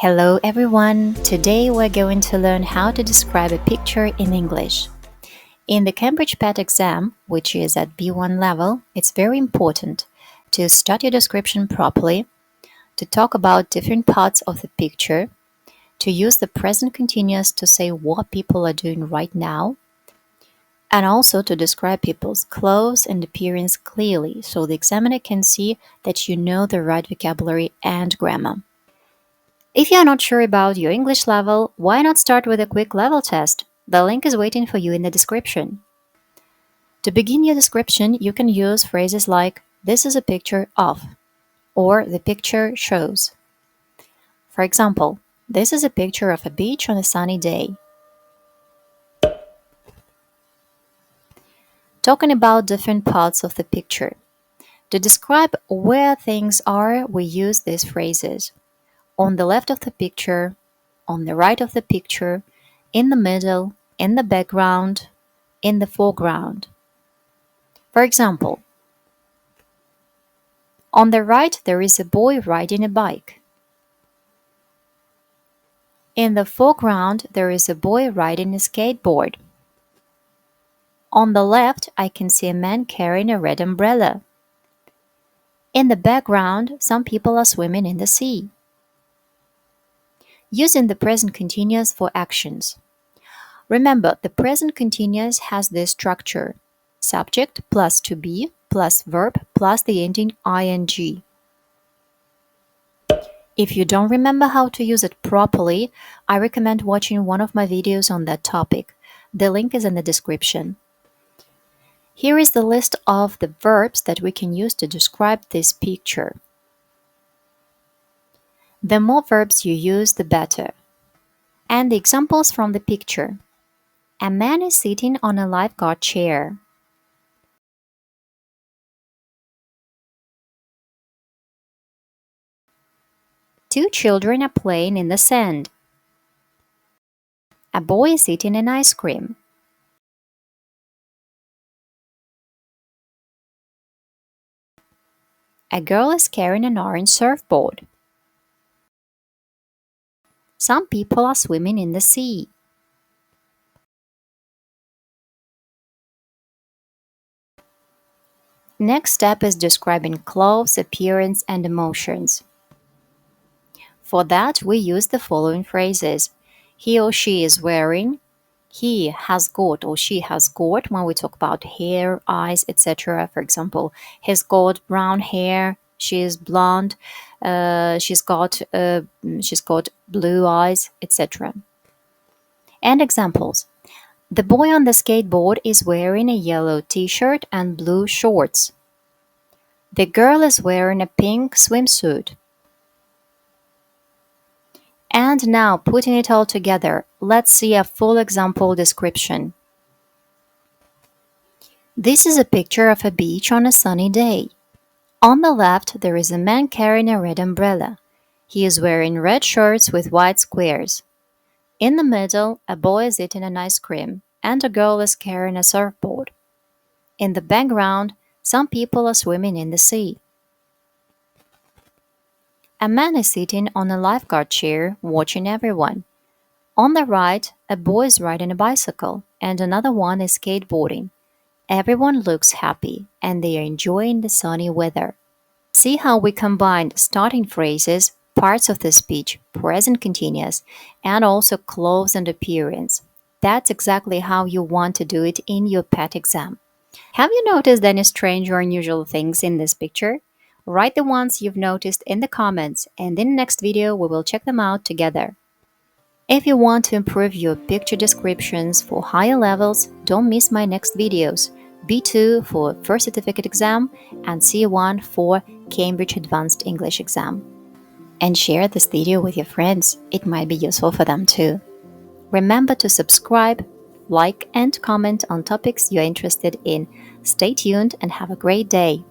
Hello everyone! Today we're going to learn how to describe a picture in English. In the Cambridge PET exam, which is at B1 level, it's very important to start your description properly, to talk about different parts of the picture, to use the present continuous to say what people are doing right now, and also to describe people's clothes and appearance clearly so the examiner can see that you know the right vocabulary and grammar. If you're not sure about your English level, why not start with a quick level test? The link is waiting for you in the description. To begin your description, you can use phrases like, this is a picture of, or the picture shows. For example, this is a picture of a beach on a sunny day. Talking about different parts of the picture. To describe where things are, we use these phrases. On the left of the picture, on the right of the picture, in the middle, in the background, in the foreground. For example, on the right there is a boy riding a bike. In the foreground there is a boy riding a skateboard. On the left I can see a man carrying a red umbrella. In the background some people are swimming in the sea. Using the present continuous for actions. Remember, the present continuous has this structure: subject plus to be plus verb plus the ending ing. If you don't remember how to use it properly, I recommend watching one of my videos on that topic. The link is in the description. Here is the list of the verbs that we can use to describe this picture. The more verbs you use, the better. And the examples from the picture. A man is sitting on a lifeguard chair. Two children are playing in the sand. A boy is eating an ice cream. A girl is carrying an orange surfboard. Some people are swimming in the sea. Next step is describing clothes, appearance, and emotions. For that, we use the following phrases. He or she is wearing. He has got or she has got when we talk about hair, eyes, etc. For example, he's got brown hair, she is blonde, she's got blue eyes, etc. And examples. The boy on the skateboard is wearing a yellow t-shirt and blue shorts. The girl is wearing a pink swimsuit. And now, putting it all together, let's see a full example description. This is a picture of a beach on a sunny day. On the left, there is a man carrying a red umbrella. He is wearing red shirts with white squares. In the middle, a boy is eating an ice cream, and a girl is carrying a surfboard. In the background, some people are swimming in the sea. A man is sitting on a lifeguard chair, watching everyone. On the right, a boy is riding a bicycle, and another one is skateboarding. Everyone looks happy, and they are enjoying the sunny weather. See how we combined starting phrases, parts of the speech, present continuous, and also clothes and appearance. That's exactly how you want to do it in your PET exam. Have you noticed any strange or unusual things in this picture? Write the ones you've noticed in the comments, and in the next video we will check them out together. If you want to improve your picture descriptions for higher levels, don't miss my next videos. B2 for First Certificate exam and C1 for Cambridge Advanced English exam. And share this video with your friends, it might be useful for them too. Remember to subscribe, like and comment on topics you're interested in. Stay tuned and have a great day.